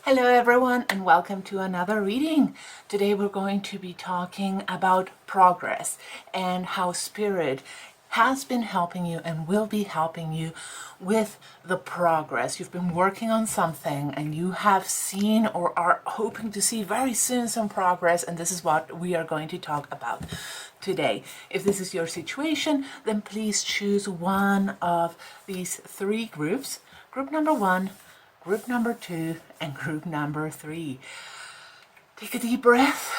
Hello everyone and welcome to another reading. Today we're going to be talking about progress and how Spirit has been helping you and will be helping you with the progress. You've been working on something and you have seen or are hoping to see very soon some progress, and this is what we are going to talk about today. If this is your situation, then please choose one of these three groups. Group number one, group number two, and group number three. Take a deep breath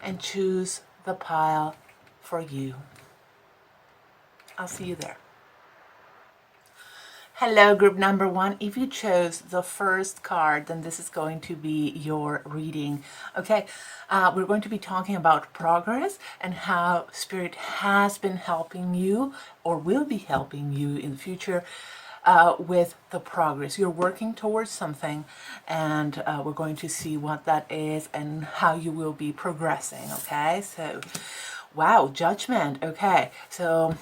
and choose the pile for you. I'll see you there. Hello, group number one. If you chose the first card, then this is going to be your reading. Okay, we're going to be talking about progress and how Spirit has been helping you or will be helping you in the future with the progress. You're working towards something, and we're going to see what that is and how you will be progressing. Okay, so wow, Judgment. Okay, so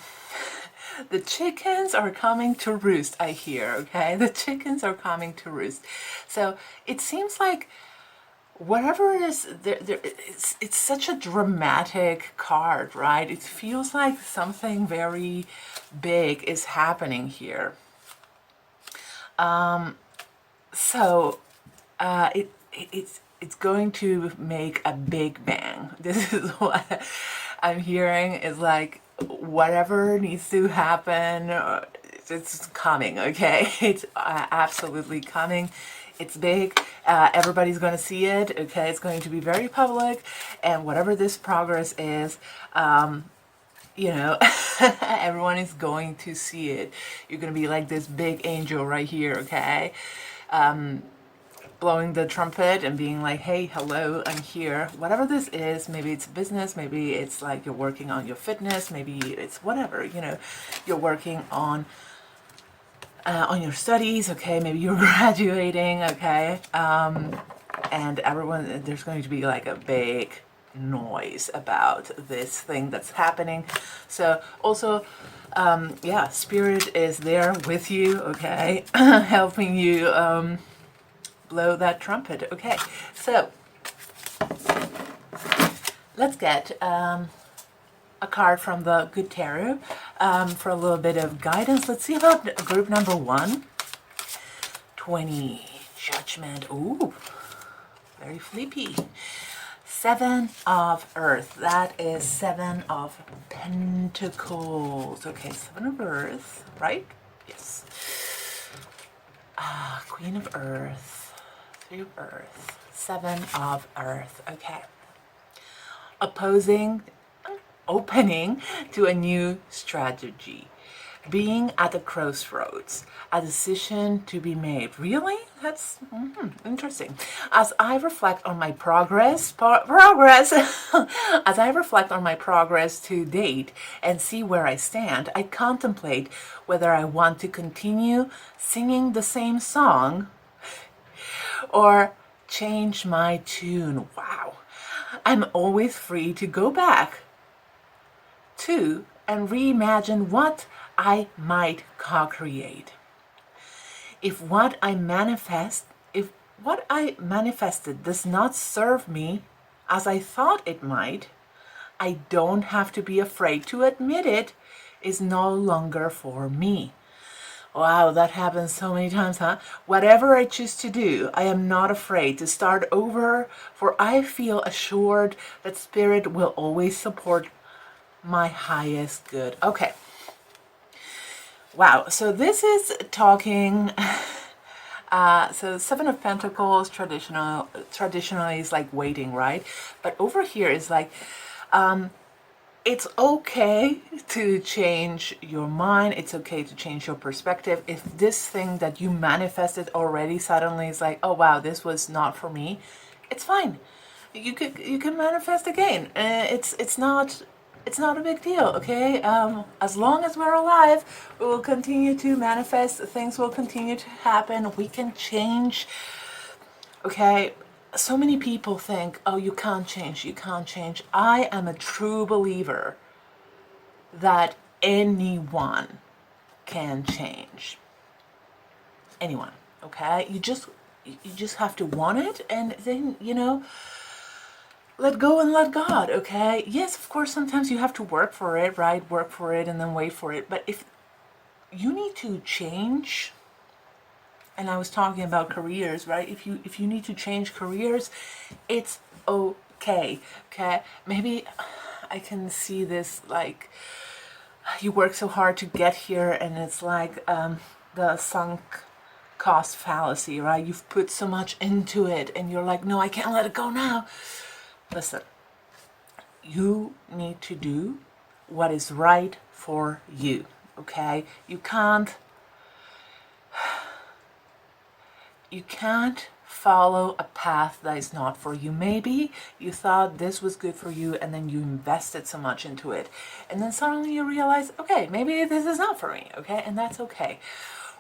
the chickens are coming to roost, I hear, okay? The chickens are coming to roost. So it seems like whatever it is, it's such a dramatic card, right? It feels like something very big is happening here. It's going to make a big bang. This is what I'm hearing, is like whatever needs to happen, it's coming, okay? It's absolutely coming. It's big. Everybody's going to see it, okay? It's going to be very public, and whatever this progress is, everyone is going to see it. You're going to be like this big angel right here, okay? Blowing the trumpet and being like, hey, hello, I'm here. Whatever this is, maybe it's business, maybe it's like you're working on your fitness, maybe it's whatever, you're working on your studies, okay? Maybe you're graduating, okay? And everyone, there's going to be like a big noise about this thing that's happening. So also, Spirit is there with you, okay? Helping you blow that trumpet. Okay, so let's get a card from the Good Tarot for a little bit of guidance. Let's see about group number one. 20, Judgment. Ooh, very flippy. 7 of Earth. That is 7 of Pentacles. Okay, 7 of Earth, right? Yes. Queen of Earth. 3 of Earth, 7 of Earth. Okay. Opening to a new strategy. Being at the crossroads. A decision to be made. Really? That's interesting. As I reflect on my progress, as I reflect on my progress to date and see where I stand, I contemplate whether I want to continue singing the same song or change my tune. Wow. I'm always free to go back to and reimagine what I might co-create. If what I manifested does not serve me as I thought it might, I don't have to be afraid to admit it is no longer for me. Wow, that happens so many times, huh? Whatever I choose to do, I am not afraid to start over, for I feel assured that Spirit will always support my highest good. Okay. Wow, so this is talking, so 7 of Pentacles traditionally is like waiting, right? But over here is like, it's okay to change your mind. It's okay to change your perspective. If this thing that you manifested already suddenly is like, oh wow, this was not for me, it's fine. You can manifest again. It's not a big deal, okay? As long as we're alive, we will continue to manifest. Things will continue to happen. We can change. Okay, so many people think, oh, you can't change, you can't change. I am a true believer that anyone can change. anyone. Okay, you just have to want it, and then let go and let God. Okay, yes, of course sometimes you have to work for it, right? Work for it and then wait for it. But if you need to change, and I was talking about careers, right? If you need to change careers, it's okay. Okay, maybe I can see this like you work so hard to get here, and it's like the sunk cost fallacy, right? You've put so much into it, and you're like, no, I can't let it go now. Listen, you need to do what is right for you. Okay, you can't follow a path that is not for you. Maybe you thought this was good for you, and then you invested so much into it, and then suddenly you realize, okay, maybe this is not for me. Okay, and that's okay.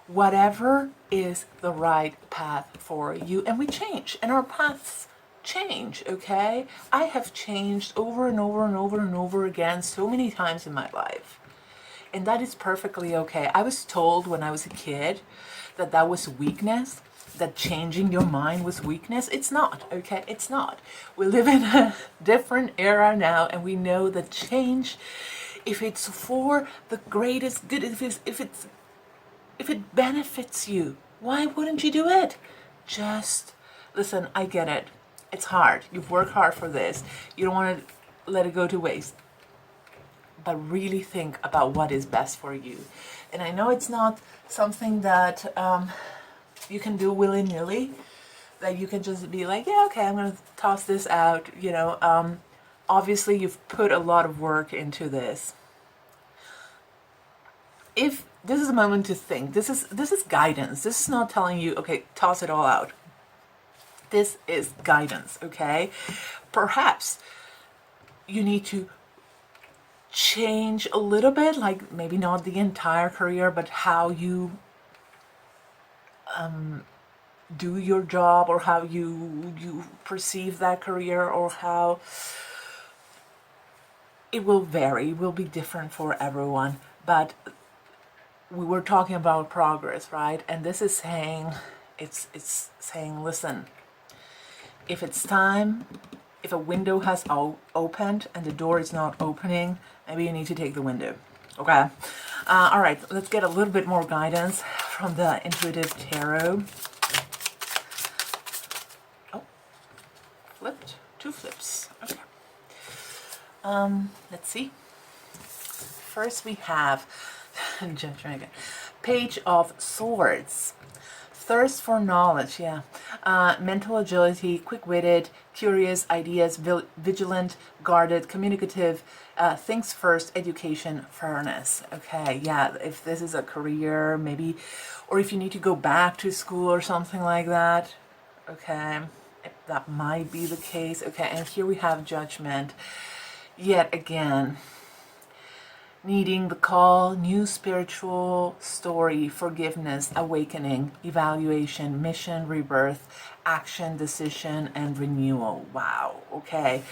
Whatever is the right path for you, and we change, and our paths change. Okay, I have changed over and over and over and over again so many times in my life, and that is perfectly okay. I was told when I was a kid that that was weakness, that changing your mind was weakness. It's not. Okay, it's not. We live in a different era now, and we know that change, if it's for the greatest good, if it benefits you, why wouldn't you do it? Just listen, I get it. It's hard. You've worked hard for this. You don't want to let it go to waste. But really think about what is best for you. And I know it's not something that you can do willy-nilly, that you can just be like, yeah, okay, I'm going to toss this out. Obviously, you've put a lot of work into this. If this is a moment to think, this is guidance. This is not telling you, okay, toss it all out. This is guidance, okay? Perhaps you need to change a little bit, like maybe not the entire career, but how you do your job, or how you perceive that career, or how it will vary, will be different for everyone. But we were talking about progress, right? And this is saying, it's saying, listen, if it's time, if a window has opened and the door is not opening, maybe you need to take the window. Okay. All right, let's get a little bit more guidance from the Intuitive Tarot. Oh, flipped. 2 flips. Okay. Let's see. First we have Judgment again. Page of Swords. Thirst for knowledge, yeah. Mental agility, quick-witted, curious, ideas, vigilant, guarded, communicative, thinks first, education, fairness. Okay, yeah, if this is a career, maybe, or if you need to go back to school or something like that, okay, that might be the case. Okay, and here we have Judgment. Yet again, needing the call, new spiritual story, forgiveness, awakening, evaluation, mission, rebirth, action, decision, and renewal. Wow, okay.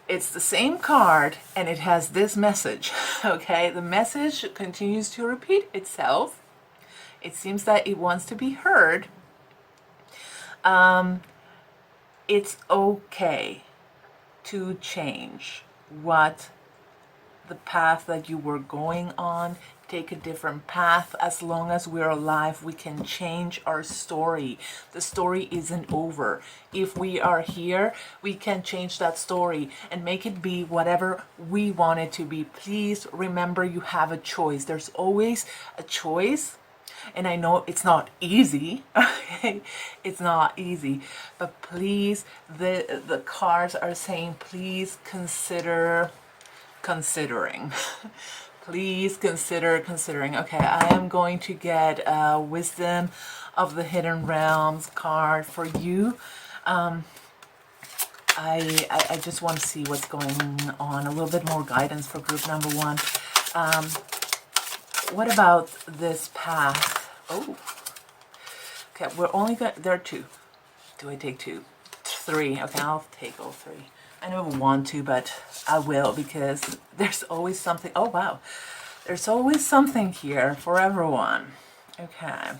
It's the same card, and it has this message, okay? The message continues to repeat itself. It seems that it wants to be heard. It's okay to change the path that you were going on. Take a different path. As long as we're alive, we can change our story. The story isn't over. If we are here, we can change that story and make it be whatever we want it to be. Please remember, you have a choice. There's always a choice. And I know it's not easy. It's not easy. But please, the cards are saying, please consider considering. Please consider considering. Okay, I am going to get Wisdom of the Hidden Realms card for you. I just want to see what's going on. A little bit more guidance for group number 1. What about this path? Oh, okay, we're only got, there are 2. Do I take 2? 3. Okay, I'll take all 3. I don't want to, but I will, because there's always something. Oh, wow. There's always something here for everyone. Okay.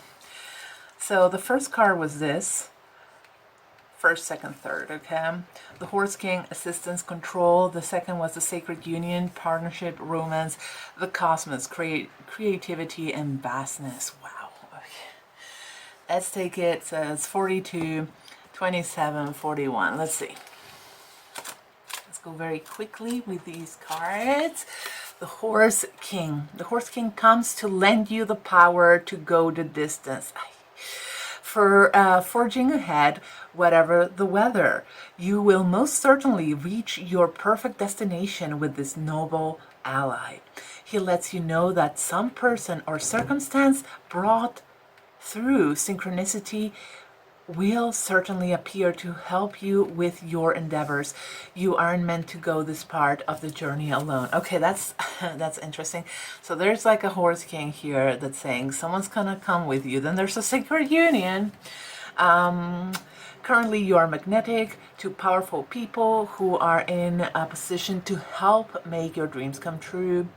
So the first card was this. First, second, third, okay? The Horse King, assistance, control. The second was the Sacred Union, partnership, romance. The Cosmos, creativity and vastness. Wow. Okay. Let's take it. So it's 42, 27, 41. Let's see. Let's go very quickly with these cards. The Horse King. The Horse King comes to lend you the power to go the distance. For forging ahead, whatever the weather. You will most certainly reach your perfect destination with this noble ally. He lets you know that some person or circumstance brought through synchronicity will certainly appear to help you with your endeavors. You aren't meant to go this part of the journey alone. Okay, that's that's interesting. So there's like a Horse King here that's saying someone's gonna come with you. Then there's a Sacred Union. Currently you are magnetic to powerful people who are in a position to help make your dreams come true.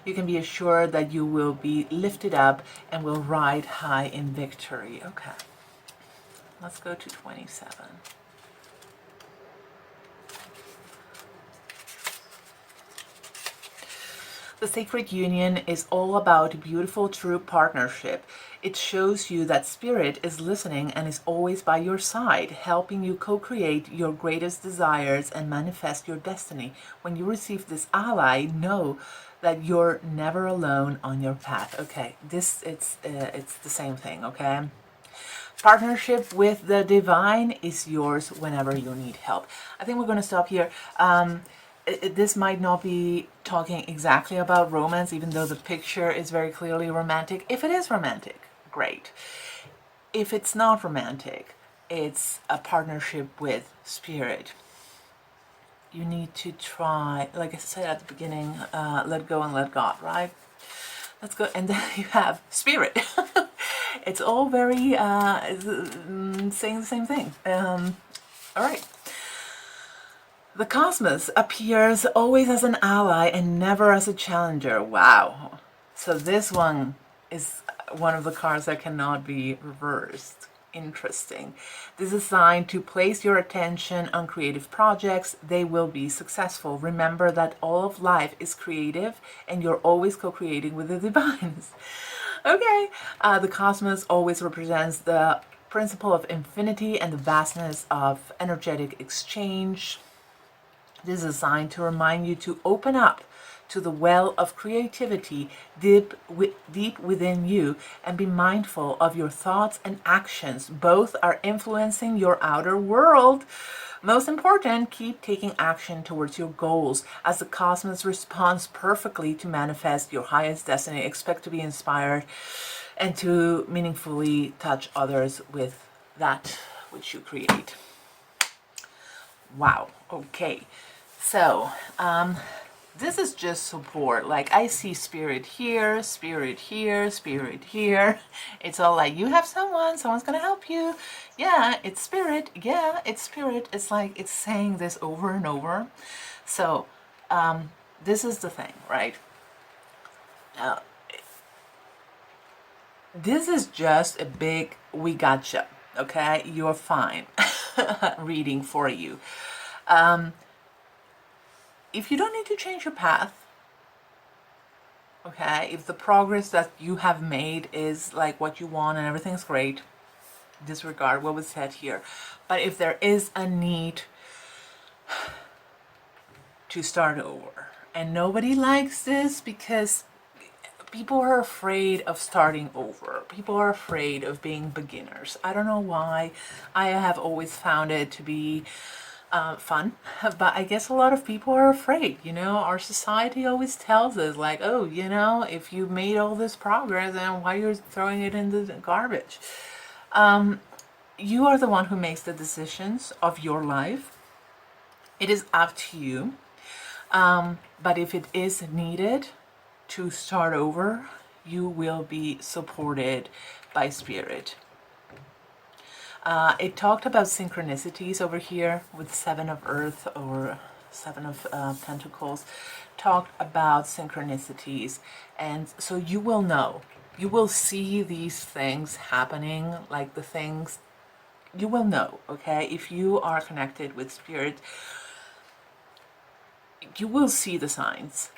You can be assured that you will be lifted up and will ride high in victory. Okay. Let's go to 27. The Sacred Union is all about beautiful, true partnership. It shows you that Spirit is listening and is always by your side, helping you co-create your greatest desires and manifest your destiny. When you receive this ally, know that you're never alone on your path. Okay, it's the same thing, okay? Partnership with the divine is yours whenever you need help. I think we're going to stop here. This might not be talking exactly about romance, even though the picture is very clearly romantic. If it is romantic, great. If it's not romantic, it's a partnership with Spirit. You need to try, like I said at the beginning, let go and let God, right? Let's go. And then you have Spirit. It's all very saying the same thing. All right. The Cosmos appears always as an ally and never as a challenger. Wow. So this one is one of the cards that cannot be reversed. Interesting. This is a sign to place your attention on creative projects. They will be successful. Remember that all of life is creative and you're always co-creating with the divines. Okay. The Cosmos always represents the principle of infinity and the vastness of energetic exchange. This is a sign to remind you to open up to the well of creativity deep within you and be mindful of your thoughts and actions. Both are influencing your outer world. Most important, keep taking action towards your goals as the Cosmos responds perfectly to manifest your highest destiny. Expect to be inspired and to meaningfully touch others with that which you create. Wow. Okay. So, this is just support. Like I see Spirit here, Spirit here, Spirit here. It's all like you have someone's gonna help you. Yeah, it's Spirit. Yeah, it's Spirit. It's like it's saying this over and over. So this is the thing, right? This is just a big we gotcha. Okay, you're fine. Reading for you. If you don't need to change your path, okay, if the progress that you have made is like what you want and everything's great, disregard what was said here. But if there is a need to start over, and nobody likes this because people are afraid of starting over. People are afraid of being beginners. I don't know why. I have always found it to be fun, but I guess a lot of people are afraid. You know, our society always tells us like, oh, you know, if you made all this progress, then why you're throwing it in the garbage? You are the one who makes the decisions of your life. It is up to you. But if it is needed to start over, you will be supported by Spirit. It talked about synchronicities over here with Seven of Earth or Seven of Pentacles. Talked about synchronicities, and so you will know you will see these things happening, like the things you will know, okay? If you are connected with spirit, you will see the signs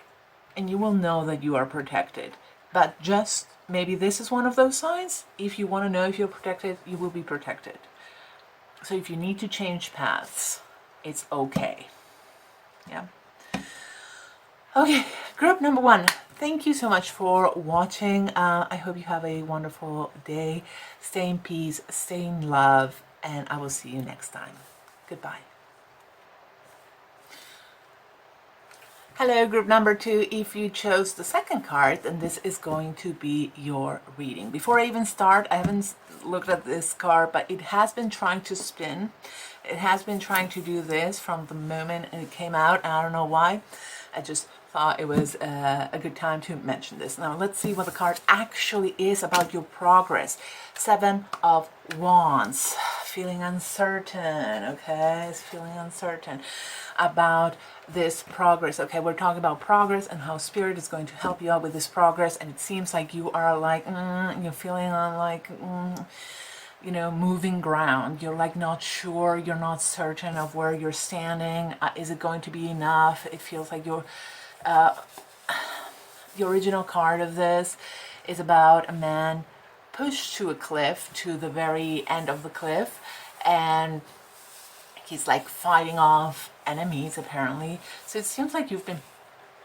and you will know that you are protected. But just maybe this is one of those signs. If you want to know if you're protected, you will be protected. So if you need to change paths, it's okay. Yeah. Okay, group number one. Thank you so much for watching. I hope you have a wonderful day. Stay in peace, stay in love, and I will see you next time. Goodbye. Hello, group number two. If you chose the second card, then this is going to be your reading. Before I even start, I haven't looked at this card, but it has been trying to spin. It has been trying to do this from the moment it came out, and I don't know why. I just thought it was a good time to mention this. Now, let's see what the card actually is about your progress. Seven of Wands. Feeling uncertain, okay? It's feeling uncertain about this progress. Okay, we're talking about progress and how spirit is going to help you out with this progress, and it seems like you are like you're feeling on like you know, moving ground. You're like not sure, you're not certain of where you're standing. Is it going to be enough? It feels like you're the original card of this is about a man pushed to a cliff, to the very end of the cliff, and he's like fighting off enemies apparently. So it seems like you've been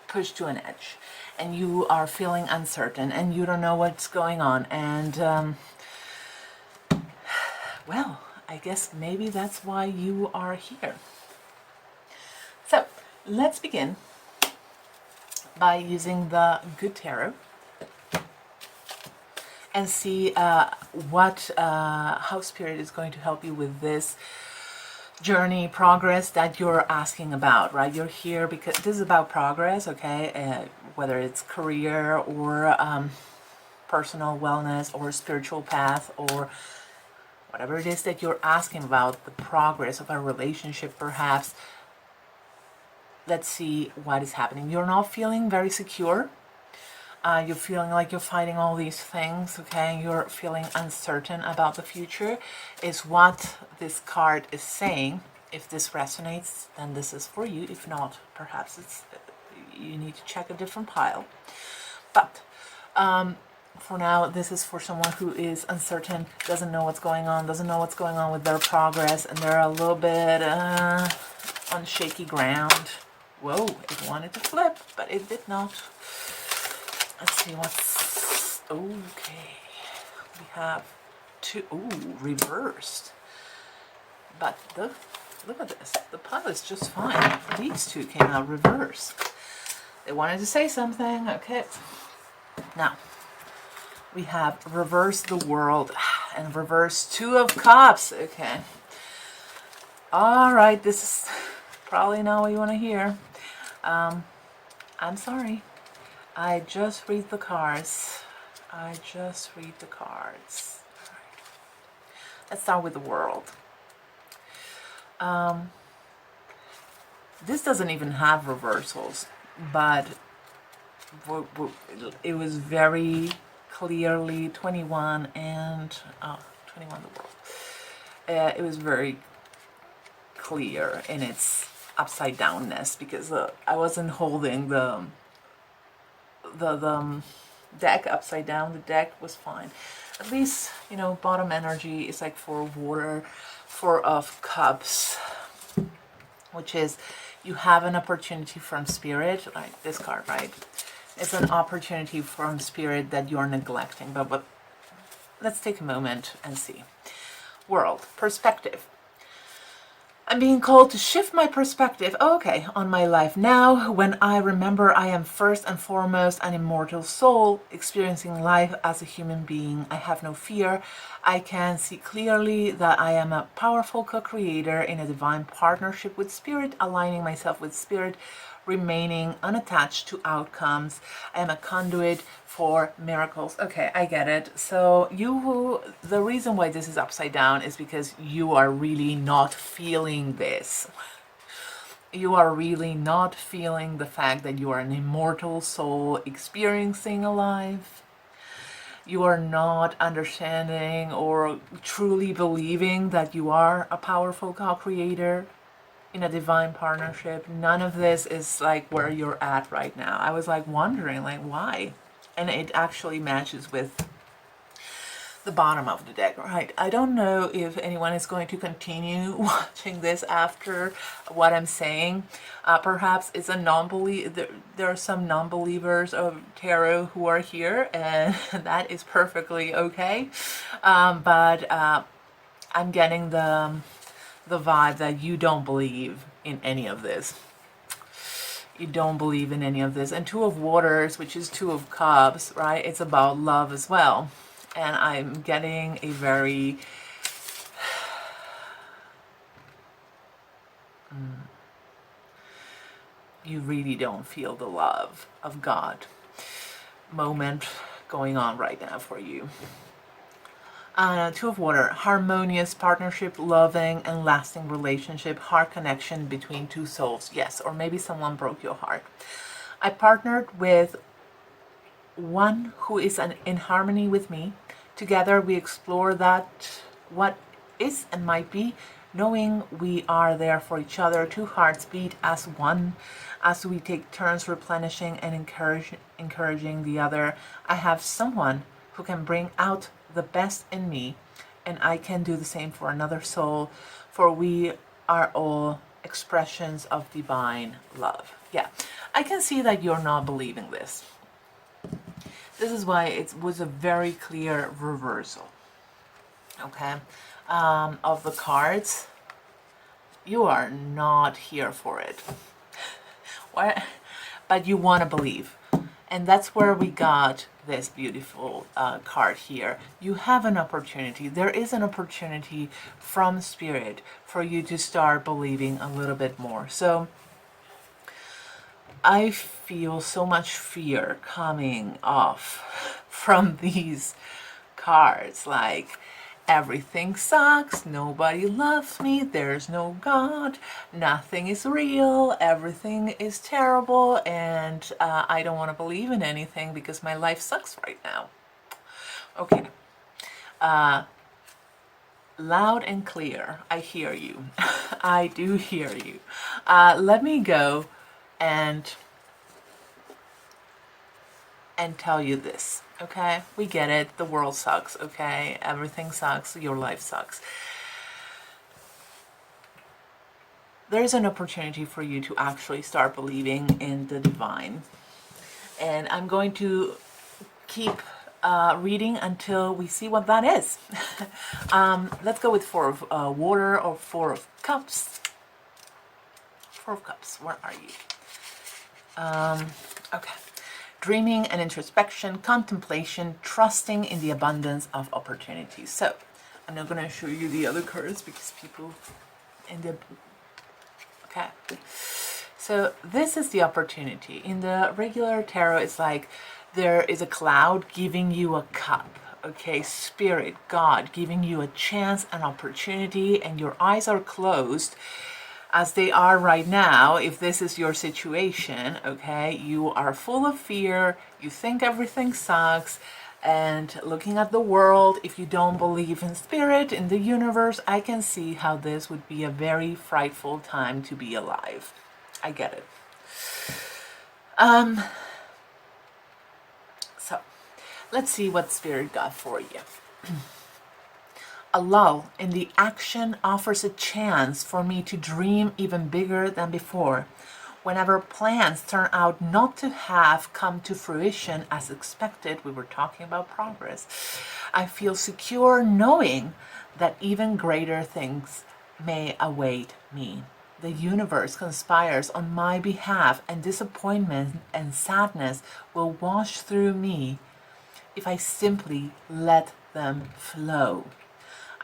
pushed to an edge and you are feeling uncertain and you don't know what's going on, and well, I guess maybe that's why you are here. So let's begin by using the Good Tarot and see how spirit is going to help you with this journey, progress that you're asking about, right? You're here because this is about progress, okay? Whether it's career or personal wellness or spiritual path or whatever it is that you're asking about, the progress of a relationship perhaps. Let's see what is happening. You're not feeling very secure. You're feeling like you're fighting all these things, okay? You're feeling uncertain about the future, is what this card is saying. If this resonates, then this is for you. If not, perhaps you need to check a different pile. But for now, this is for someone who is uncertain, doesn't know what's going on, doesn't know what's going on with their progress, and they're a little bit on shaky ground. Whoa, it wanted to flip, but it did not. Let's see what's... Okay. We have two... Ooh, reversed. But look at this. The pile is just fine. These two came out reversed. They wanted to say something. Okay. Now, we have reversed the World and reversed Two of Cups. Okay. All right. This is probably not what you want to hear. I'm sorry. I just read the cards. I just read the cards. All right. Let's start with the World. This doesn't even have reversals, but it was very clearly 21 and 21 the World. It was very clear in its upside downness because I wasn't holding the deck upside down. The deck was fine. At least, you know, bottom energy is like for water, Four of Cups, which is you have an opportunity from spirit, like this card, right? It's an opportunity from spirit that you're neglecting. But let's take a moment and see. World, perspective. I'm being called to shift my perspective, okay, on my life now, when I remember I am first and foremost an immortal soul, experiencing life as a human being. I have no fear. I can see clearly that I am a powerful co-creator in a divine partnership with spirit, aligning myself with spirit, remaining unattached to outcomes. I am a conduit for miracles. Okay, I get it. So the reason why this is upside down is because you are really not feeling this. You are really not feeling the fact that you are an immortal soul experiencing a life. you are not understanding or truly believing that you are a powerful co-creator in a divine partnership. None of this is like where you're at right now. I was like wondering like why, and it actually matches with the bottom of the deck, right? I don't know if anyone is going to continue watching this after what I'm saying. Perhaps it's a non-believer. There are some non-believers of tarot who are here, and that is perfectly okay. But I'm getting the vibe that you don't believe in any of this. You don't believe in any of this. And Two of Waters, which is Two of Cups, right? It's about love as well. And I'm getting a very you really don't feel the love of God moment going on right now for you. Two of Water, harmonious partnership, loving and lasting relationship, heart connection between two souls. Yes, or maybe someone broke your heart. I partnered with one who is in harmony with me. Together we explore that what is and might be, knowing we are there for each other. Two hearts beat as one as we take turns replenishing and encouraging the other. I have someone who can bring out the best in me, and I can do the same for another soul, for we are all expressions of divine love. Yeah, I can see that you're not believing this. This is why it was a very clear reversal, okay, of the cards. You are not here for it. What? But you want to believe. And that's where we got this beautiful card here. You have an opportunity. There is an opportunity from Spirit for you to start believing a little bit more. So I feel so much fear coming off from these cards. Like, everything sucks, nobody loves me, there's no God, nothing is real, everything is terrible, and I don't want to believe in anything because my life sucks right now. Okay. Loud and clear, I hear you. I do hear you. Let me go and tell you this, okay? We get it. The world sucks, okay? Everything sucks. Your life sucks. There's an opportunity for you to actually start believing in the divine. And I'm going to keep reading until we see what that is. Let's go with Four of Water or Four of Cups. Four of Cups, where are you? Okay. Dreaming and introspection, contemplation, trusting in the abundance of opportunities. So, I'm not going to show you the other cards because people end up... Okay. So, this is the opportunity. In the regular tarot, it's like there is a cloud giving you a cup. Okay, Spirit, God, giving you a chance, an opportunity, and your eyes are closed as they are right now. If this is your situation, okay, you are full of fear, you think everything sucks, and looking at the world, if you don't believe in Spirit, in the universe, I can see how this would be a very frightful time to be alive. I get it. So, let's see what Spirit got for you. A lull in the action offers a chance for me to dream even bigger than before. Whenever plans turn out not to have come to fruition as expected, we were talking about progress, I feel secure knowing that even greater things may await me. The universe conspires on my behalf, and disappointment and sadness will wash through me if I simply let them flow.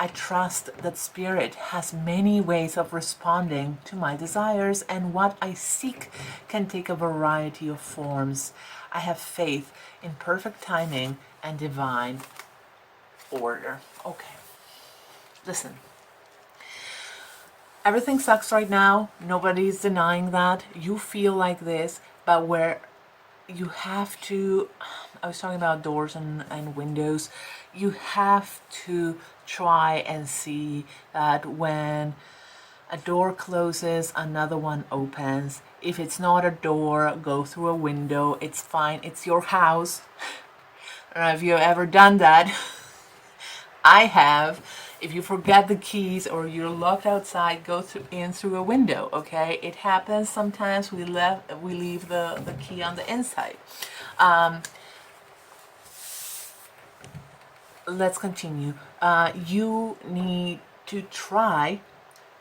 I trust that Spirit has many ways of responding to my desires, and what I seek can take a variety of forms. I have faith in perfect timing and divine order. Okay. Listen. Everything sucks right now. Nobody's denying that. You feel like this, but where you have to, I was talking about doors and windows. You have to try and see that when a door closes, another one opens. If it's not a door, go through a window. It's fine. It's your house. I don't know if you've ever done that. I have. If you forget the keys or you're locked outside, go in through a window. Okay, it happens sometimes. We leave the key on the inside. Let's continue. You need to try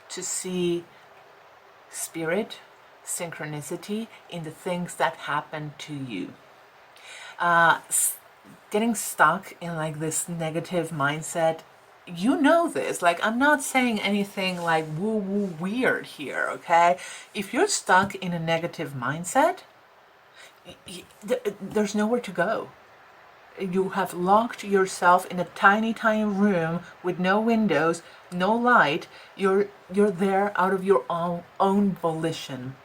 to see spirit, synchronicity in the things that happen to you. Getting stuck in like this negative mindset, you know this. Like, I'm not saying anything like woo woo weird here, okay? If you're stuck in a negative mindset, there's nowhere to go. You have locked yourself in a tiny room with no windows, no light. You're there out of your own volition.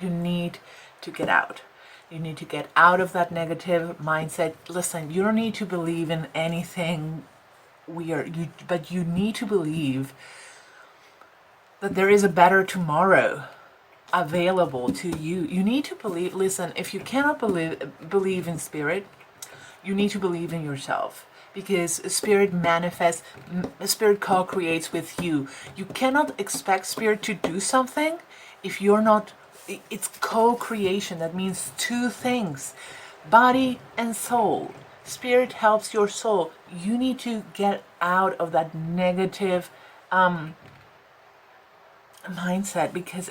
You need to get out. You need to get out of that negative mindset. Listen, you don't need to believe in anything weird, but you need to believe that there is a better tomorrow available to you. You need to believe. Listen, if you cannot believe in spirit, you need to believe in yourself, because spirit manifests, spirit co-creates with you. You cannot expect spirit to do something if you're not. It's co-creation. That means two things: body and soul. Spirit helps your soul. You need to get out of that negative mindset, because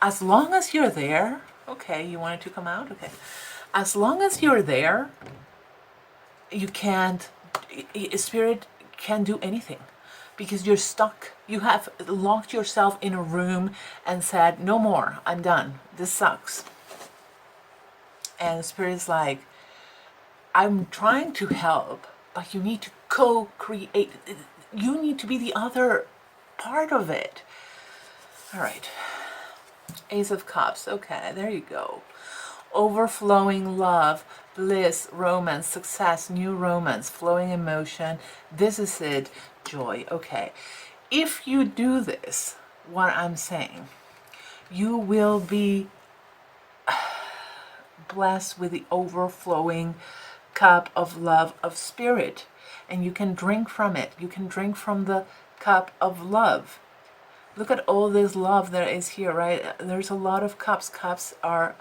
as long as you're there, okay, you wanted to come out? Okay. As long as you're there, you can't, spirit can't do anything, because you're stuck. You have locked yourself in a room and said, no more, I'm done. This sucks. And spirit's like, I'm trying to help, but you need to co-create. You need to be the other part of it. All right. Ace of Cups. Okay, there you go. Overflowing love, bliss, romance, success, new romance, flowing emotion. This is it. Joy. Okay. If you do this, what I'm saying, you will be blessed with the overflowing cup of love of spirit, and you can drink from it. You can drink from the cup of love. Look at all this love that is here, right? There's a lot of cups. Cups are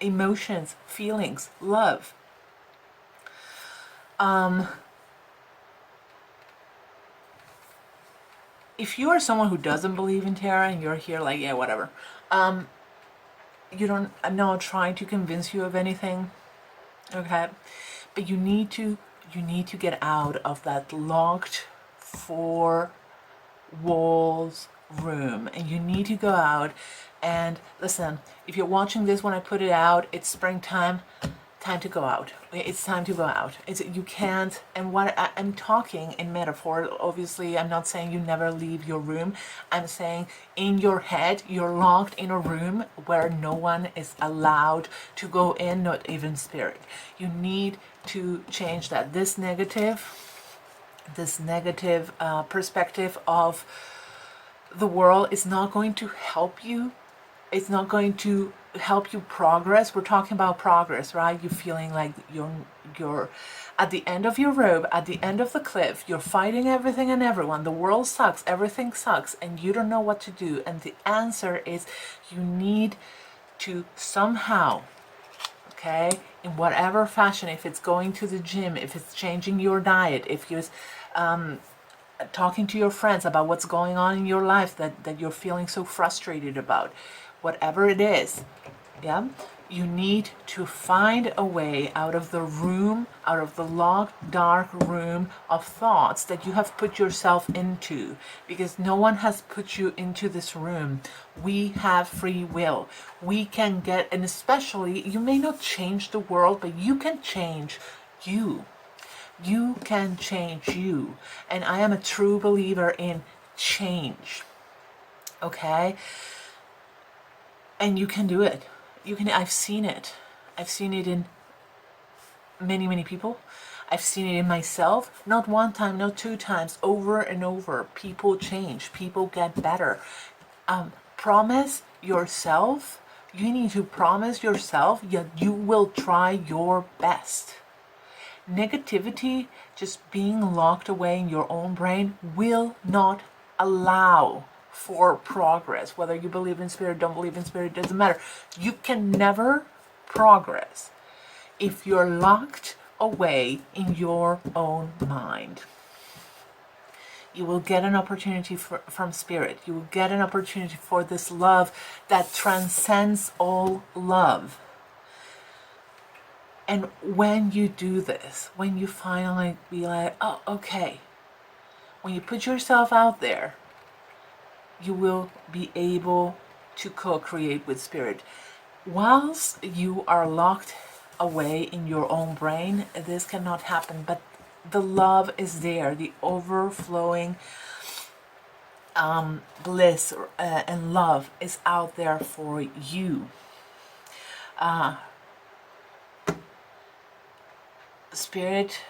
emotions, feelings, love. If you are someone who doesn't believe in tarot and you're here like, yeah, whatever, I'm not trying to convince you of anything, okay? But you need to get out of that locked four walls room, and you need to go out. And listen, if you're watching this when I put it out, it's springtime. Time to go out. It's time to go out. You can't. And what I'm talking in metaphor, obviously I'm not saying you never leave your room. I'm saying in your head you're locked in a room where no one is allowed to go in, not even spirit. You need to change that. This negative perspective of the world is not going to help you. It's not going to help you progress. We're talking about progress, right? You're feeling like you're at the end of your rope, at the end of the cliff. You're fighting everything and everyone. The world sucks. Everything sucks. And you don't know what to do. And the answer is you need to somehow, okay, in whatever fashion, if it's going to the gym, if it's changing your diet, if you're talking to your friends about what's going on in your life that you're feeling so frustrated about, whatever it is, yeah, you need to find a way out of the room, out of the locked, dark room of thoughts that you have put yourself into, because no one has put you into this room. We have free will. We can get, and especially, you may not change the world, but you can change you. You can change you. And I am a true believer in change. Okay? And you can do it. I've seen it. I've seen it in many people. I've seen it in myself, not one time, not two times, over and over. People change, people get better. Promise yourself, you need to promise yourself that you will try your best. Negativity, just being locked away in your own brain, will not allow for progress. Whether you believe in spirit, don't believe in spirit, doesn't matter. You can never progress if you're locked away in your own mind. You will get an opportunity from spirit. You will get an opportunity for this love that transcends all love. And when you do this, when you finally be like, oh, okay, when you put yourself out there, you will be able to co-create with spirit. Whilst you are locked away in your own brain, this cannot happen, but the love is there, the overflowing bliss and love is out there for you. Spirit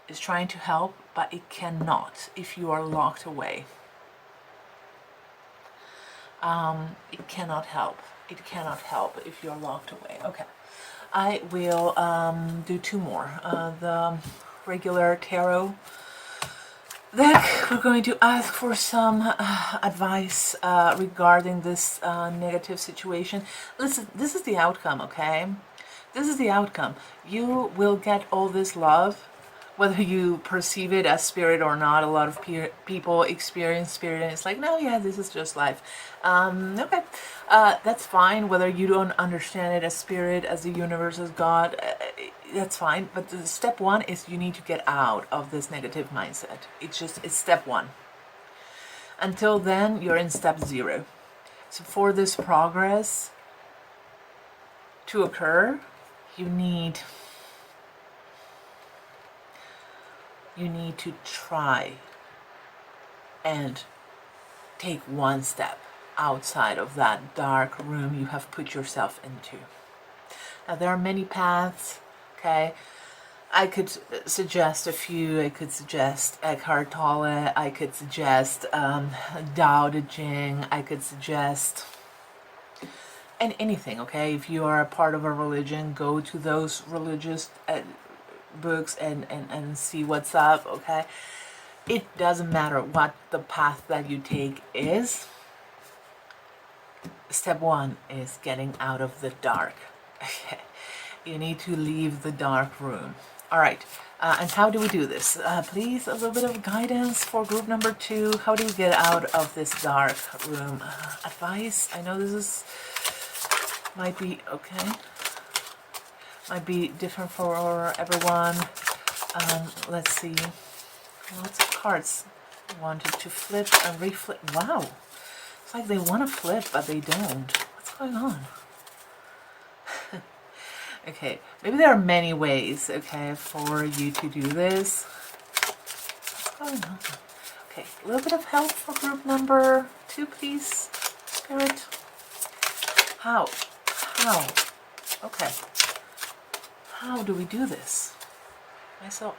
is trying to help, but it cannot if you are locked away. It cannot help. It cannot help if you're locked away. Okay. I will do two more. The regular tarot deck, we're going to ask for some advice regarding this negative situation. Listen, this is the outcome, okay? This is the outcome. You will get all this love, whether you perceive it as spirit or not. A lot of people experience spirit and it's like, no, yeah, this is just life. Okay, that's fine. Whether you don't understand it as spirit, as the universe, as God, that's fine. But the step one is you need to get out of this negative mindset. It's step one. Until then, you're in step zero. So for this progress to occur, you need to try and take one step outside of that dark room you have put yourself into. Now, there are many paths, okay? I could suggest a few. I could suggest Eckhart Tolle. I could suggest Tao Te Ching. I could suggest anything, okay? If you are a part of a religion, go to those religious books and see what's up, okay? It doesn't matter what the path that you take is. Step one is getting out of the dark. Okay. You need to leave the dark room. All right. And how do we do this? Please, a little bit of guidance for group number 2. How do we get out of this dark room? Advice? I know this might be okay. Might be different for everyone. Let's see. Lots of cards wanted to flip and reflip. Wow. It's like they want to flip, but they don't. What's going on? Okay, maybe there are many ways, okay, for you to do this. What's going on? Okay, a little bit of help for group number 2, please, Spirit. How? Okay. How do we do this? Myself.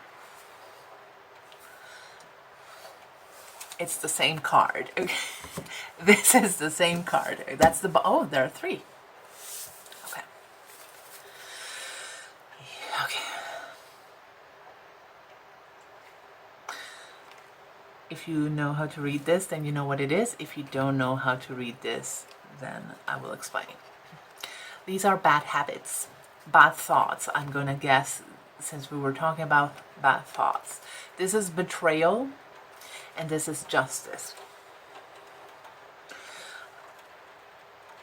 It's the same card. Okay. This is the same card. That's the... Oh, there are 3. Okay. Okay. If you know how to read this, then you know what it is. If you don't know how to read this, then I will explain. These are bad habits, bad thoughts. I'm going to guess, since we were talking about bad thoughts. This is betrayal, and this is justice.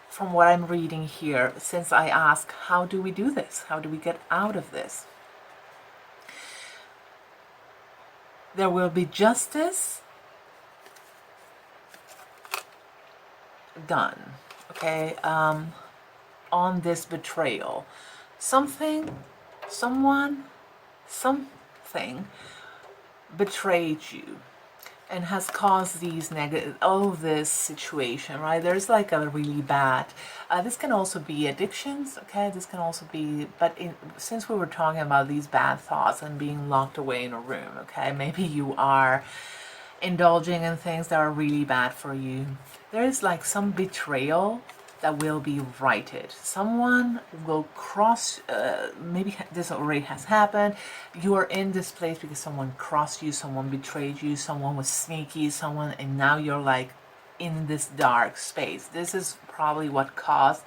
From what I'm reading here, since I ask, how do we do this? How do we get out of this? There will be justice done, okay, on this betrayal. Something betrayed you. and has caused these negative, all of this situation, right? There's like a really bad, this can also be addictions, okay? This can also be, but since we were talking about these bad thoughts and being locked away in a room, okay? Maybe you are indulging in things that are really bad for you. There is like some betrayal that will be righted. Someone will cross, maybe this already has happened. You are in this place because someone crossed you, someone betrayed you, someone was sneaky, and now you're like in this dark space. This is probably what caused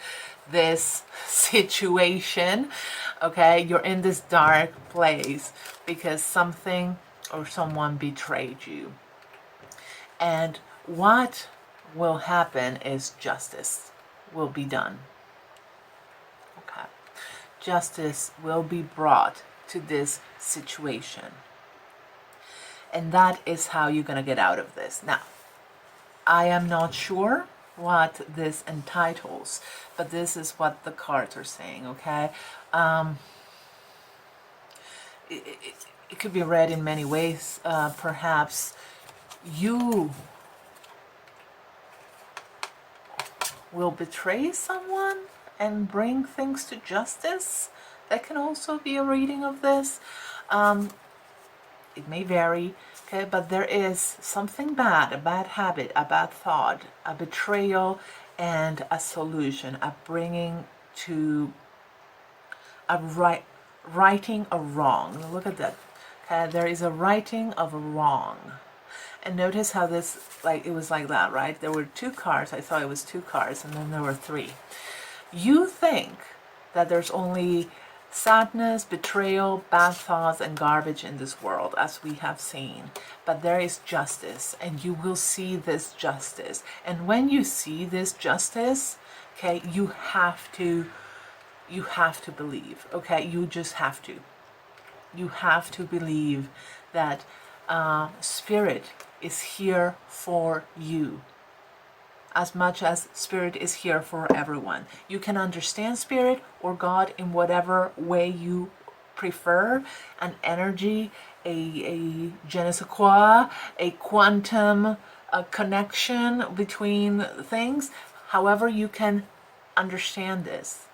this situation. Okay, you're in this dark place because something or someone betrayed you. And what will happen is justice will be done. Okay. Justice will be brought to this situation. And that is how you're going to get out of this. Now, I am not sure what this entitles, but this is what the cards are saying, okay? It could be read in many ways. Perhaps you will betray someone and bring things to justice. That can also be a reading of this. It may vary, okay, but there is something bad, a bad habit, a bad thought, a betrayal, and a solution, a bringing to a righting a wrong. Look at that. Okay, there is a righting of a wrong. And notice how this, like, it was like that, right? There were two cards. I thought it was two cards, and then there were three. You think that there's only sadness, betrayal, bad thoughts, and garbage in this world, as we have seen. But there is justice, and you will see this justice. And when you see this justice, okay, you have to believe, okay? You just have to. You have to believe that Spirit is here for you as much as Spirit is here for everyone. You can understand Spirit or God in whatever way you prefer, an energy, a je ne sais quoi, a quantum, a connection between things, however you can understand this.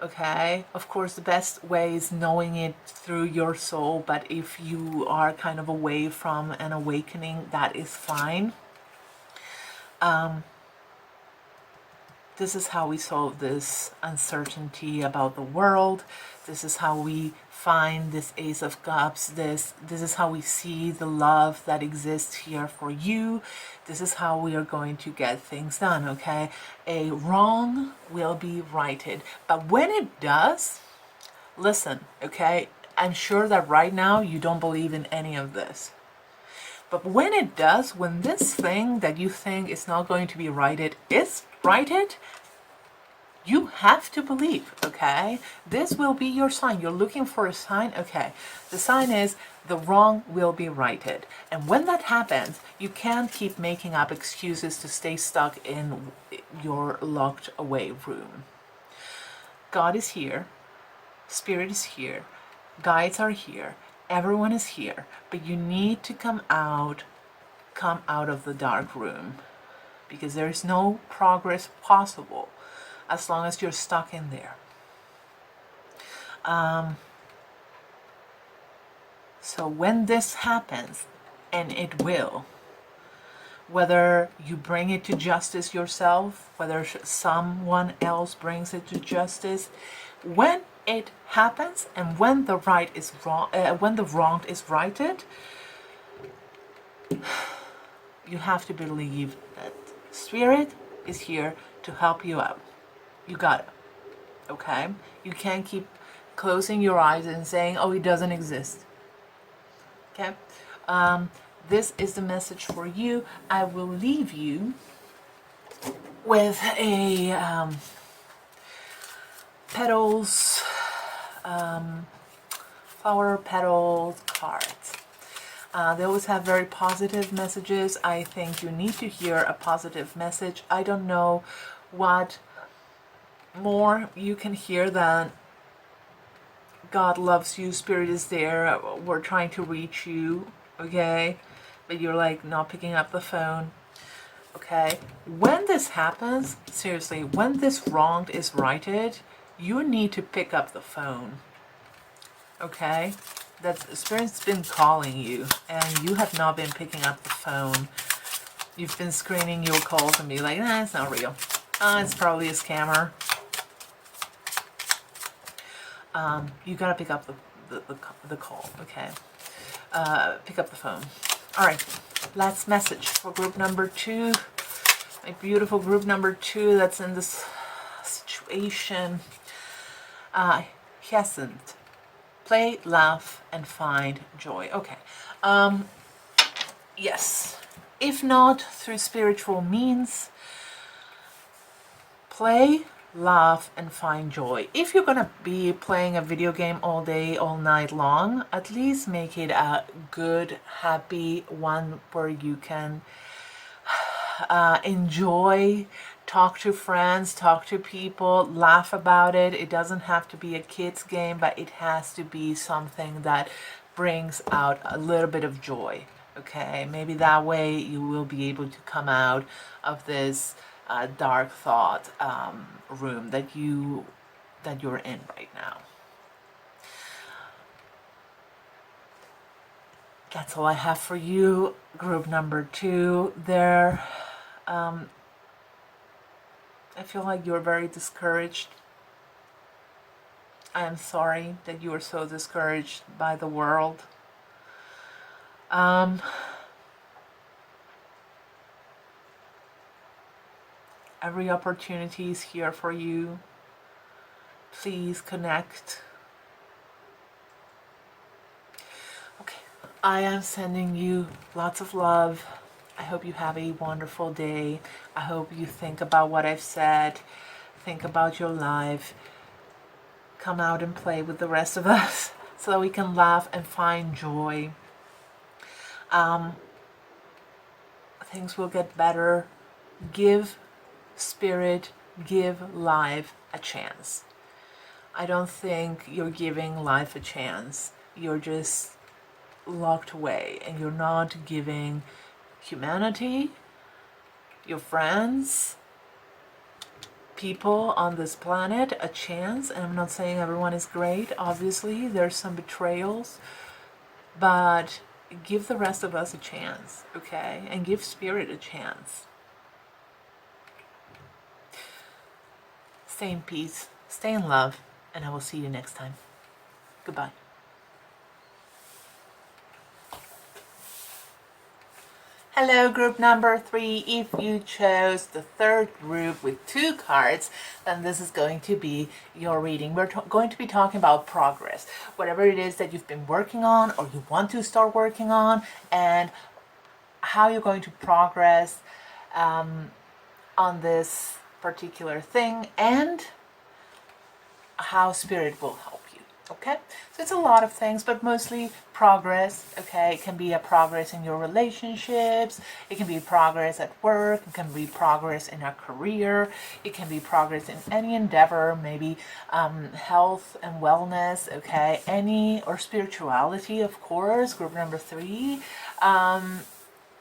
Okay, of course, the best way is knowing it through your soul, but if you are kind of away from an awakening, that is fine. This is how we solve this uncertainty about the world. This is how we find this Ace of Cups. This is how we see the love that exists here for you. This is how we are going to get things done, okay? A wrong will be righted. But when it does, listen, okay? I'm sure that right now you don't believe in any of this. But when it does, when this thing that you think is not going to be righted is righted, you have to believe, okay? This will be your sign. You're looking for a sign, okay? The sign is the wrong will be righted. And when that happens, you can't keep making up excuses to stay stuck in your locked away room. God is here. Spirit is here. Guides are here. Everyone is here. But you need to come out of the dark room, because there is no progress possible as long as you're stuck in there. So when this happens, and it will, whether you bring it to justice yourself, whether someone else brings it to justice, when it happens and when the right is wrong, when the wrong is righted, you have to believe that Spirit is here to help you out. You got it, okay? You can't keep closing your eyes and saying, oh, it doesn't exist, okay? This is the message for you. I will leave you with a petals, flower petal cards. They always have very positive messages. I think you need to hear a positive message. I don't know what more you can hear than God loves you, Spirit is there, we're trying to reach you, okay? but you're like not picking up the phone. Okay, when this happens, seriously, when this wronged is righted, you need to pick up the phone. Okay, that Spirit's been calling you and you have not been picking up the phone. You've been screening your calls and be like, nah, it's not real. It's probably a scammer. You gotta pick up the call, okay? Pick up the phone. All right, last message for group number 2. My beautiful group number 2 that's in this situation. Hyacinth. Play, laugh, and find joy. Okay. Yes. If not through spiritual means, play, laugh, and find joy. If you're gonna be playing a video game all day, all night long, at least make it a good, happy one where you can enjoy, talk to friends, talk to people, laugh about it. It doesn't have to be a kid's game, but it has to be something that brings out a little bit of joy. Okay, maybe that way you will be able to come out of this dark thought room that you're in right now. That's all I have for you, group number 2 there. I feel like you're very discouraged. I am sorry that you are so discouraged by the world. Every opportunity is here for you. Please connect. Okay, I am sending you lots of love. I hope you have a wonderful day. I hope you think about what I've said. Think about your life. Come out and play with the rest of us so that we can laugh and find joy. Things will get better. Give Spirit, give life a chance. I don't think you're giving life a chance. You're just locked away and you're not giving humanity, your friends, people on this planet a chance. And I'm not saying everyone is great. Obviously, there's some betrayals, but give the rest of us a chance, okay? And give Spirit a chance. Stay in peace, stay in love, and I will see you next time. Goodbye. Hello, group number 3. If you chose the third group with 2 cards, then this is going to be your reading. We're going to be talking about progress. Whatever it is that you've been working on or you want to start working on, and how you're going to progress on this particular thing, and how Spirit will help you. Okay, so it's a lot of things, but mostly progress. Okay, it can be a progress in your relationships, it can be progress at work, it can be progress in a career, it can be progress in any endeavor, maybe health and wellness, okay, any, or spirituality, of course, group number 3.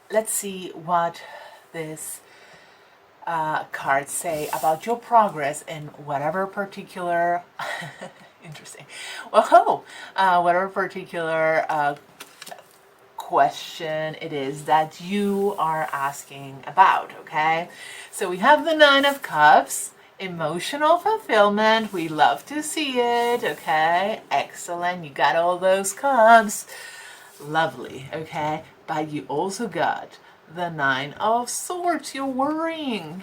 Let's see what this cards say about your progress in whatever particular interesting, well, whatever particular question it is that you are asking about. Okay, so we have the 9 of Cups, emotional fulfillment. We love to see it. Okay, excellent, you got all those cups, lovely. Okay, but you also got the 9 of Swords. You're worrying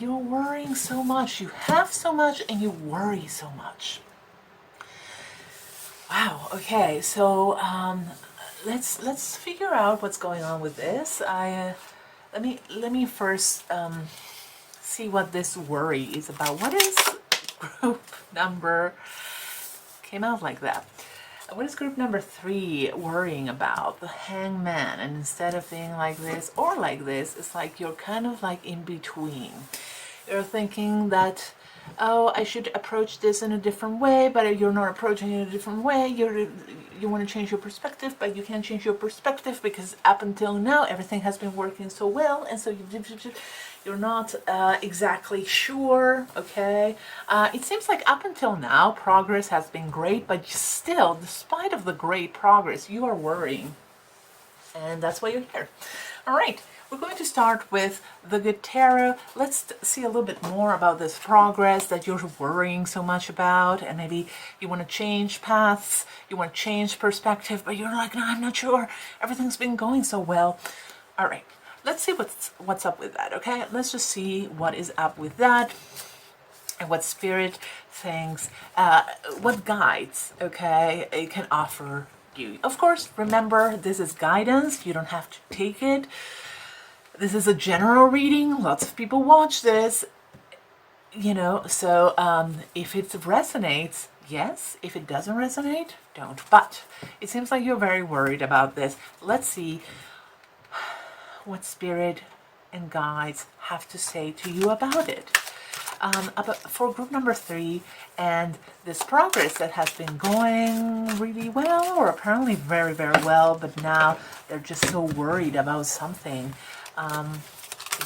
so much. You have so much and you worry so much. Wow. Okay, so let's figure out what's going on with this. Let me first see what this worry is about. What is group number, came out like that. What is group number 3 worrying about? The Hangman. And instead of being like this or like this, it's like you're kind of like in between. You're thinking that, oh, I should approach this in a different way, but you're not approaching it in a different way. you want to change your perspective, but you can't change your perspective because up until now everything has been working so well, and so you're not exactly sure. Okay, it seems like up until now progress has been great, but still, despite of the great progress, you are worrying, and that's why you're here. All right. We're going to start with the Good Tarot. Let's see a little bit more about this progress that you're worrying so much about, and maybe you want to change paths, you want to change perspective, but you're like, no, I'm not sure. Everything's been going so well. All right, let's see what's up with that, okay? Let's just see what is up with that and what Spirit thinks, what guides, okay, it can offer you. Of course, remember, this is guidance. You don't have to take it. This is a general reading. Lots of people watch this, so if it resonates, yes. If it doesn't resonate, don't. But it seems like you're very worried about this. Let's see what Spirit and guides have to say to you about it. For group number 3, and this progress that has been going really well, or apparently very, very well, but now they're just so worried about something.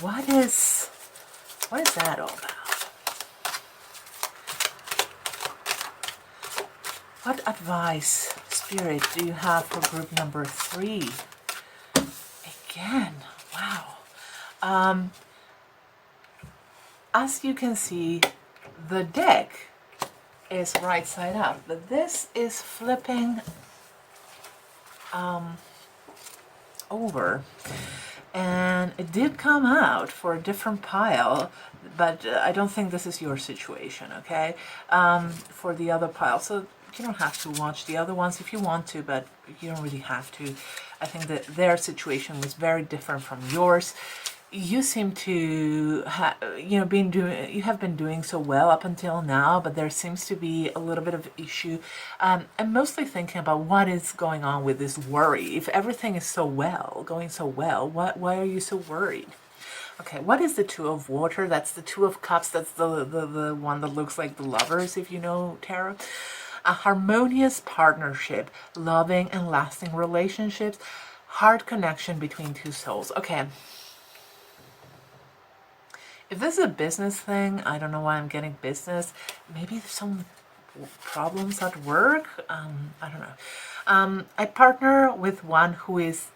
What is that all about? What advice, Spirit, do you have for group number 3? Again, wow. As you can see, the deck is right side up, but this is flipping over. And it did come out for a different pile, but I don't think this is your situation, okay? For the other pile. So you don't have to watch the other ones if you want to, but you don't really have to. I think that their situation was very different from yours. You seem to you have been doing so well up until now, but there seems to be a little bit of issue. I'm mostly thinking about what is going on with this worry. If everything is going so well, why are you so worried? Okay, what is the Two of Water? That's the Two of Cups. That's the one that looks like the Lovers, if you know tarot. A harmonious partnership, loving and lasting relationships, heart connection between two souls. Okay. If this is a business thing, I don't know why I'm getting business. Maybe some problems at work. I don't know. I partner with one who is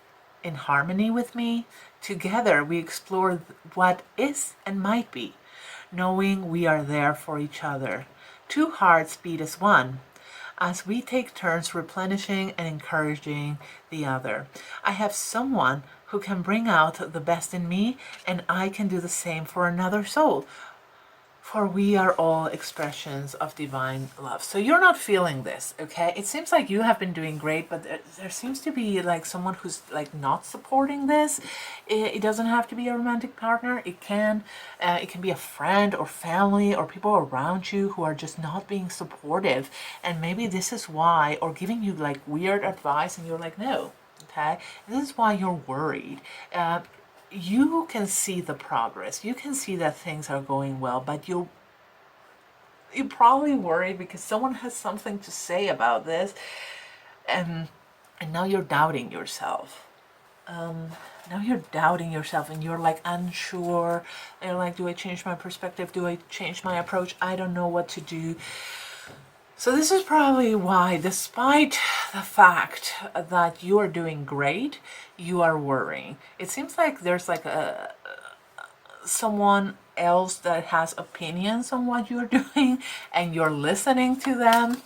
in harmony with me. Together, we explore what is and might be, knowing we are there for each other. Two hearts beat as one, as we take turns replenishing and encouraging the other. I have someone who can bring out the best in me, and I can do the same for another soul. For we are all expressions of divine love. So you're not feeling this, okay? It seems like you have been doing great, but there seems to be like someone who's like not supporting this. It doesn't have to be a romantic partner. It can be a friend or family or people around you who are just not being supportive. And maybe this is why, or giving you like weird advice, and you're like, no. Okay, this is why you're worried. You can see the progress. You can see that things are going well, but you're probably worried because someone has something to say about this, and now you're doubting yourself. Now you're doubting yourself, and you're like unsure. And you're like, do I change my perspective? Do I change my approach? I don't know what to do. So this is probably why, despite the fact that you are doing great, you are worrying. It seems like there's like someone else that has opinions on what you're doing, and you're listening to them.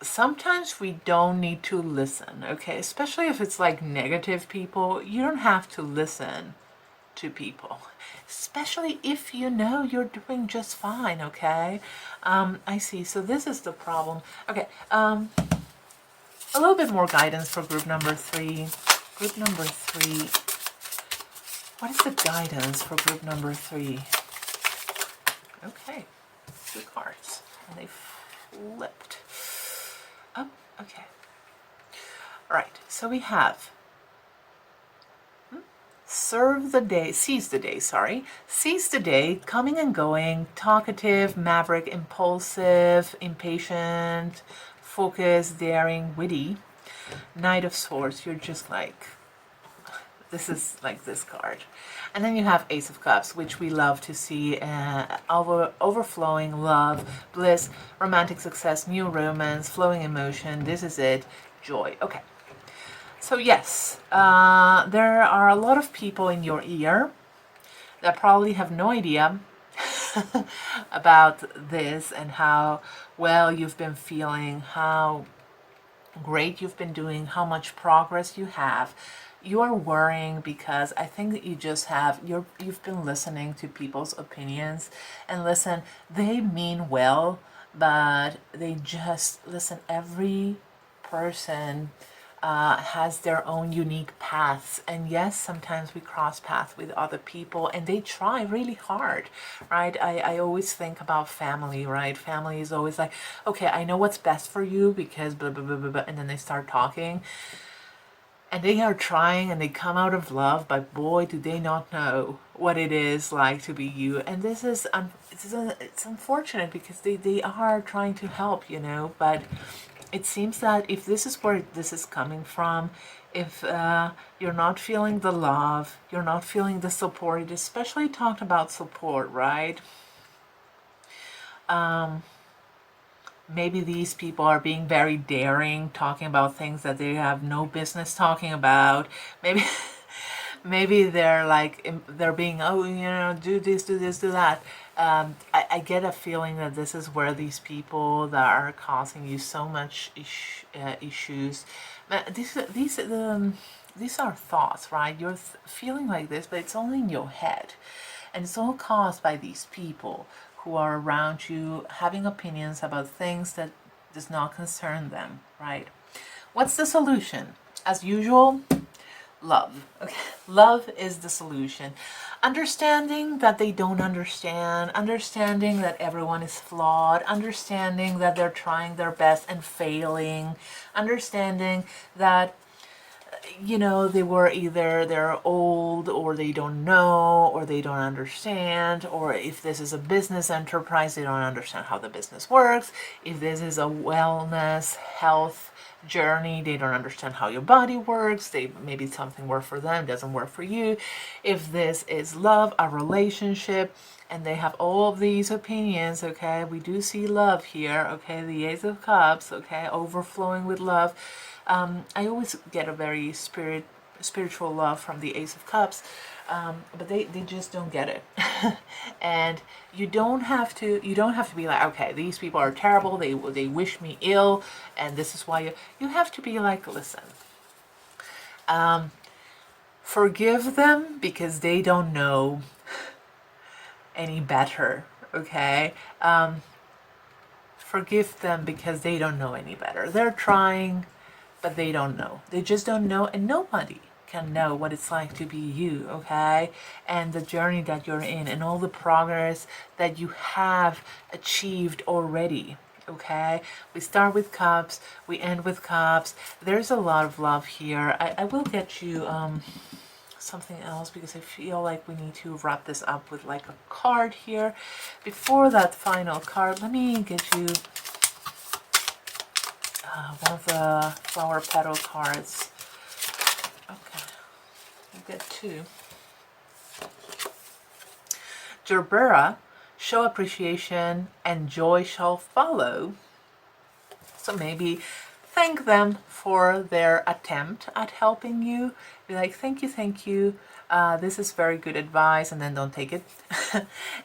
Sometimes we don't need to listen, okay? Especially if it's like negative people. You don't have to listen to people, especially if you know you're doing just fine, okay? I see. So this is the problem. Okay, a little bit more guidance for group number 3. Group number 3. What is the guidance for group number 3? Okay, 2 cards, and they flipped. Oh, okay. All right, so we have seize the day, coming and going, talkative, maverick, impulsive, impatient, focused, daring, witty. Knight of Swords, you're just like, this is like this card. And then you have Ace of Cups, which we love to see, overflowing love, bliss, romantic success, new romance, flowing emotion. This is it, joy. Okay. So yes, there are a lot of people in your ear that probably have no idea about this and how well you've been feeling, how great you've been doing, how much progress you have. You are worrying because I think that you just have, you've been listening to people's opinions, and listen, they mean well, but they just, listen, every person has their own unique paths, and yes, sometimes we cross paths with other people and they try really hard, right? I always think about family, right? Family is always like, okay, I know what's best for you because blah blah blah blah, blah. And then they start talking and they are trying and they come out of love, but boy, do they not know what it is like to be you. And this is it's unfortunate because they are trying to help, you know, but it seems that if this is where this is coming from, if you're not feeling the love, you're not feeling the support, it especially talked about support, right? Maybe these people are being very daring, talking about things that they have no business talking about. Maybe maybe they're like, they're being, oh, you know, do this, do this, do that. I get a feeling that this is where these people that are causing you so much issues, these are thoughts, right? You're feeling like this, but it's only in your head, and it's all caused by these people who are around you having opinions about things that does not concern them, right? What's the solution? As usual, love. Okay, love is the solution. Understanding that they don't understand, understanding that everyone is flawed, understanding that they're trying their best and failing, understanding that, you know, they were either they're old or they don't know or they don't understand, or if this is a business enterprise, they don't understand how the business works. If this is a wellness, health journey, they don't understand how your body works. They maybe something works for them, doesn't work for you. If this is love, a relationship, and they have all of these opinions, okay, we do see love here, okay, the Ace of Cups, okay, overflowing with love. I always get a very spiritual love from the Ace of Cups, but they just don't get it. And you don't have to be like, okay, these people are terrible, they wish me ill, and this is why you have to be like, listen, forgive them because they don't know any better, okay? Forgive them because they don't know any better. They're trying, but they don't know. They just don't know, and nobody can know what it's like to be you, okay? And the journey that you're in and all the progress that you have achieved already, okay? We start with cups, we end with cups. There's a lot of love here. I will get you something else because I feel like we need to wrap this up with like a card here. Before that final card, let me get you one of the flower petal cards. Okay, you get two. Gerbera, show appreciation and joy shall follow. So maybe thank them for their attempt at helping you. Be like, thank you. This is very good advice, and then don't take it.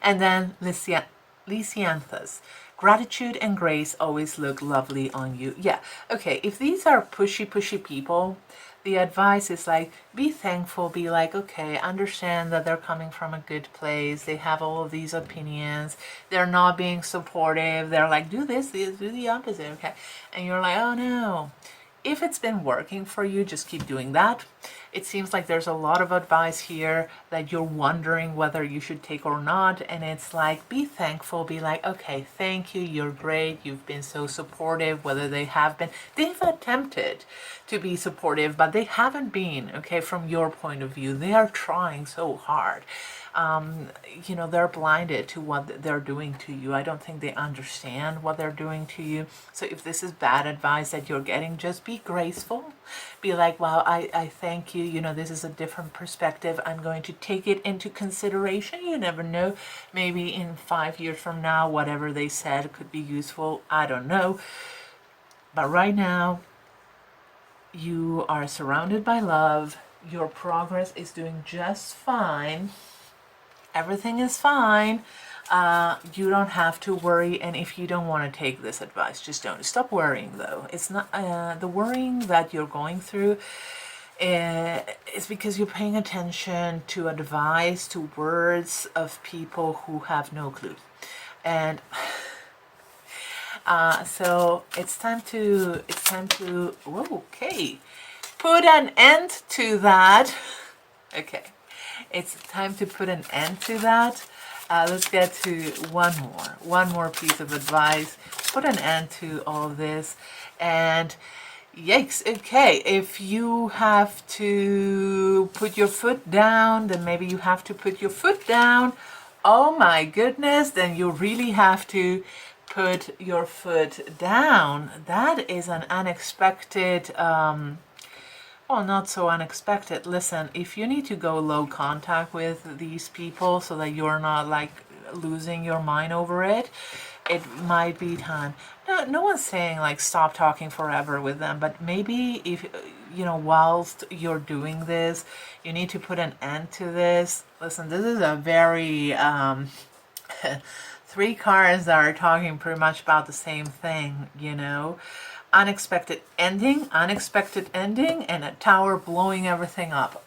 And then Lysianthus. Gratitude and grace always look lovely on you. Yeah, okay, if these are pushy people, the advice is like, be thankful, be like, okay, understand that they're coming from a good place, they have all of these opinions, they're not being supportive, they're like, do this, do the opposite, okay? And you're like, oh no. If it's been working for you, just keep doing that. It seems like there's a lot of advice here that you're wondering whether you should take or not. And it's like, be thankful, be like, okay, thank you, you're great, you've been so supportive, whether they have been, they've attempted to be supportive, but they haven't been, okay, from your point of view. They are trying so hard. they're blinded to what they're doing to you. I don't think they understand what they're doing to you. So if this is bad advice that you're getting, just be graceful. Be like, wow, I thank you. This is a different perspective. I'm going to take it into consideration. You never know. Maybe in 5 years from now, whatever they said could be useful. I don't know. But right now, you are surrounded by love. Your progress is doing just fine. Everything is fine. You don't have to worry, and if you don't want to take this advice, just don't. Stop worrying, though. It's not the worrying that you're going through is because you're paying attention to advice, to words of people who have no clue. And so it's time to okay, put an end to that. Okay, it's time to put an end to that. Let's get to one more piece of advice. Put an end to all of this. And yikes, okay, if you have to put your foot down, then maybe you have to put your foot down. Oh my goodness, then you really have to put your foot down. That is an unexpected, well, not so unexpected. Listen, if you need to go low contact with these people so that you're not like losing your mind over it, it might be time. No one's saying like stop talking forever with them, but maybe if, whilst you're doing this, you need to put an end to this. Listen, this is a very, 3 cards that are talking pretty much about the same thing, unexpected ending, and a tower blowing everything up.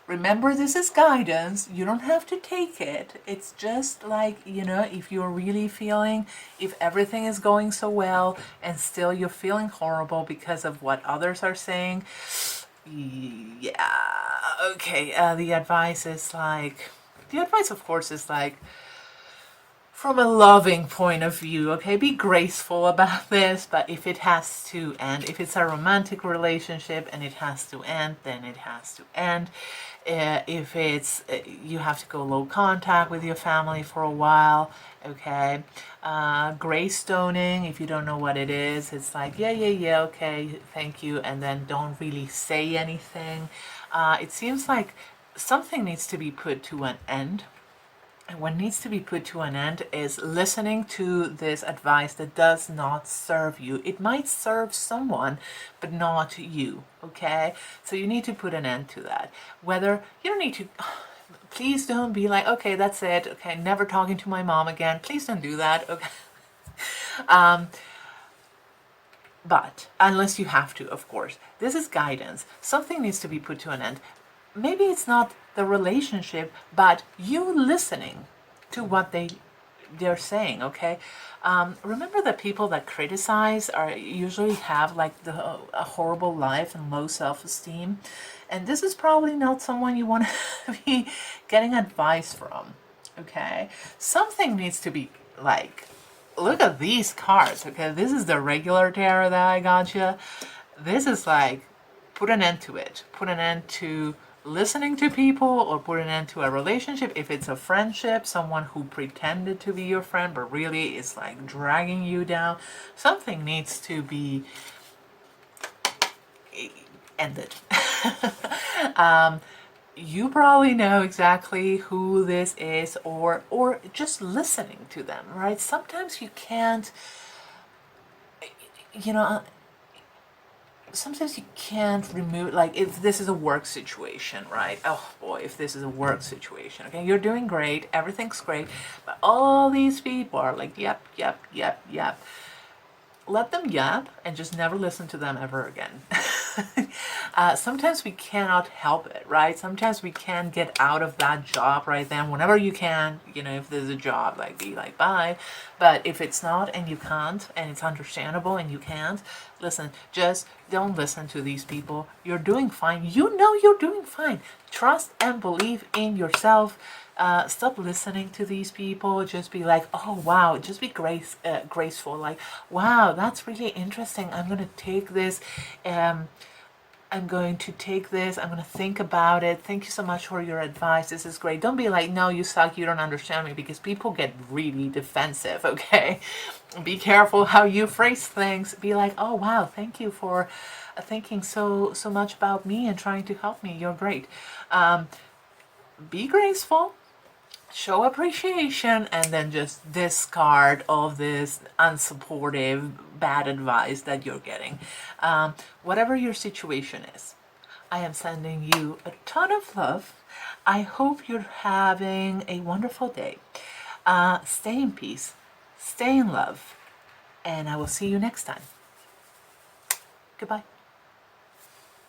Remember, this is guidance. You don't have to take it. It's just like, if you're really feeling, if everything is going so well and still you're feeling horrible because of what others are saying, yeah, okay, the advice, of course, is like, from a loving point of view, okay, be graceful about this, but if it has to end, if it's a romantic relationship and it has to end, then it has to end. If it's, you have to go low contact with your family for a while, okay. Greystoning, if you don't know what it is, it's like, yeah, okay, thank you, and then don't really say anything. It seems like something needs to be put to an end. And what needs to be put to an end is listening to this advice that does not serve you. It might serve someone, but not you, okay? So you need to put an end to that. Whether, you don't need to, please don't be like, okay, that's it, okay, never talking to my mom again. Please don't do that, okay? But, unless you have to, of course. This is guidance. Something needs to be put to an end. Maybe it's not the relationship, but you listening to what they're saying, okay? Remember that people that criticize usually have like a horrible life and low self-esteem, and this is probably not someone you want to be getting advice from, okay? Something needs to be like, look at these cards, okay? This is the regular tarot that I got you. This is like, put an end to it. Put an end to listening to people, or put an end to a relationship. If it's a friendship, someone who pretended to be your friend but really is like dragging you down, something needs to be ended. You probably know exactly who this is, or just listening to them, right? Sometimes you can't, sometimes you can't remove, like if this is a work situation, right? Oh boy, if this is a work situation, okay, you're doing great, everything's great, but all these people are like, yep. Let them yap and just never listen to them ever again. Sometimes we cannot help it, right? Sometimes we can get out of that job right then. Whenever you can, if there's a job, like be like, bye. But if it's not and you can't, and it's understandable and you can't, listen, just don't listen to these people. You're doing fine. You know you're doing fine. Trust and believe in yourself. Stop listening to these people. Just be like, oh wow, just be graceful, like, wow, that's really interesting. I'm gonna take this I'm going to take this, I'm going to think about it. Thank you so much for your advice. This is great. Don't be like, no, you suck, you don't understand me, because people get really defensive, okay? Be careful how you phrase things. Be like, oh, wow, thank you for thinking so much about me and trying to help me. You're great. Be graceful, show appreciation, and then just discard all this unsupportive bad advice that you're getting. Whatever your situation is, I am sending you a ton of love. I hope you're having a wonderful day. Stay in peace, stay in love, and I will see you next time. Goodbye.